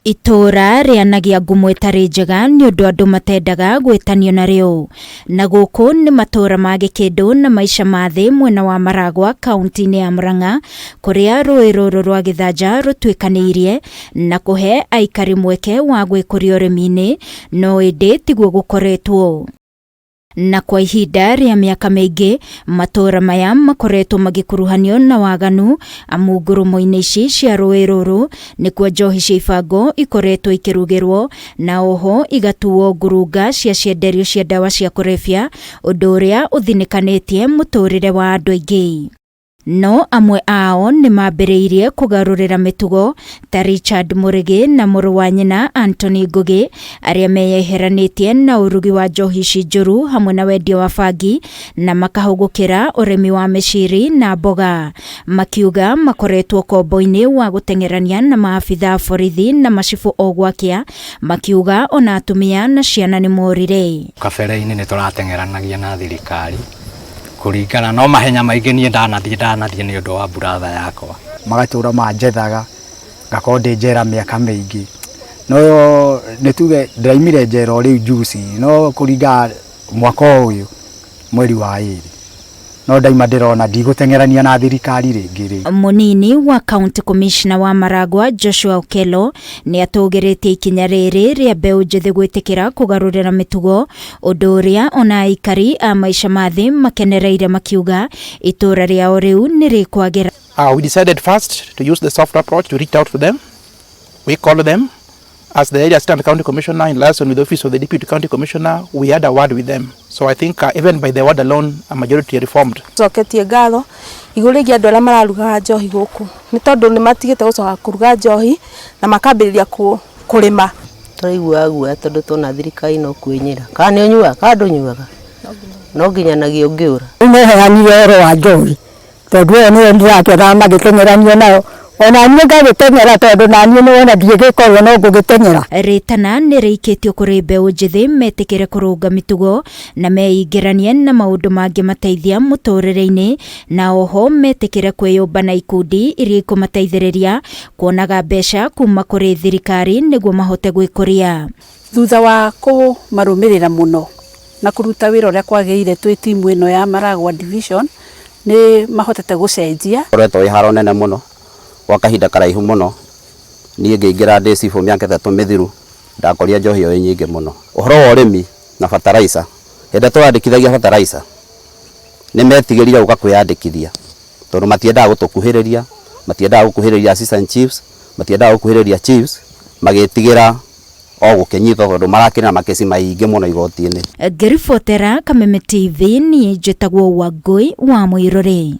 Itura rianagia ngumo itari njega ni undu andu matendaga gwitanio nario. Na guku ni matura ma GIKINDU na MAICA ma thi mwena wa MARAGUA kaunti-ini ya MURANG'A kuria rui ruru rwa githanja rutwikaniirie na kuhe aikari mweke wa gwikuria urimi-ini no indi tiguo gukoretwo. Na kwa ihinda ria miaka mingi matura maya makoretwo magikuruhanio na waganu amu ngurumo-ini ici cia rui ruru nikuo njohi cia ibango ikoretwo ikirugirwo na oho igatuo ngurunga cia cienderio cia ndawa cia kurebia undu uria uthinikanitie muturire wa andu aingi. No amwe ao ni mambiriirie kugarurira mitugo ta Richard Murigi na muru wa nyina Anthony Ngugi aria meyeheranitie na urugi wa njohi ici njuru hamwe na wendia wa bangi na makahugukira urimi wa miciri na mboga. Makiuga makoretwo kombo-ini wa gutengerania na maabitha borithi na macibu ogwakia makiuga ona atumia na ciana ni morire. Kabere-ini ni turatengeranagia na thirikari kuringana no mahenya maingi nie ndanathie ni undu wa buratha yakwa magatura manjethaga ngakonde njera miaka mingi no nituge ndaimire njera riu juici no kuringa mwaka uyu mweri wa 2 no ndaima ndirona ndigũtengerania na thirikari ringi. Munini wa County Commissioner wa MARAGUA Joshua Okelo ni atugiritie ikinya riri ria Mbeu njithi gwitikira kugarurira mitugo undu uria ona aikari a MAICA ma thi makenereire makiuga itura riao riu ni rikwagira. We decided first to use the soft approach to reach out to them. We called them as the area assistant county commissioner in liaison with the office of the deputy county commissioner. We had a word with them. So I think even by the word alone a majority reformed. Coketie ngatho igurigia andu aria mararuga njohi guku ni tondu ni matigite gucoka kuruga njohi na makambiriria kurima. Turaigua guoya tondu tona thirikari no kwinyira kana ni unyuaga kana ndunyuaga no nginyanagia ungiura meyeherania ro wa njohi tondu ni ndirakira magitengerania nao ona niĩ ngagĩteng'era tondu naniĩ nĩ wona ndigĩkorwo no ngũgĩteng'era. Ritana nĩ rĩikĩtio kũrĩ Mbeu njithi metikire kurunga mitugo na meingĩranie na maũndũ mangĩ mateithia mũtũrĩre-inĩ na oho metikire kwĩyũmba na ikundi iria ikumateithĩrĩria kuonaga mbeca kuma kũrĩ thirikari nĩguo mahote gwĩkũria. Thutha wa kũmarũmĩrĩra mũno na kũruta wĩra ũrĩa kwagĩrĩire twĩ timu ĩno ya MARAGUA division nĩ mahotete gũcenjia. Koretwo iharo nene mũno wa kahinda karaihu muno nie ngĩingĩra ndĩ cibũ mĩaka 3 mithiru ndakoria njohi yo nyingĩ muno. Ũhoro wa ũrĩmi na fertilizer hĩndĩ twandĩkithagia fertilizer nĩ metigĩrire gũka kwĩyandĩkithia tondũ matiendaga gũtũkuhĩrĩria, matiendaga gũkuhĩrĩria assistant chiefs, matiendaga gũkuhĩrĩria chiefs, magĩtigĩra o gũkenyithwo tondũ marakĩra makesi maingĩ mũno igoti-inĩ. Ngĩribotera Kameme TV niĩ njĩtagwo Wangui wa Mwirore.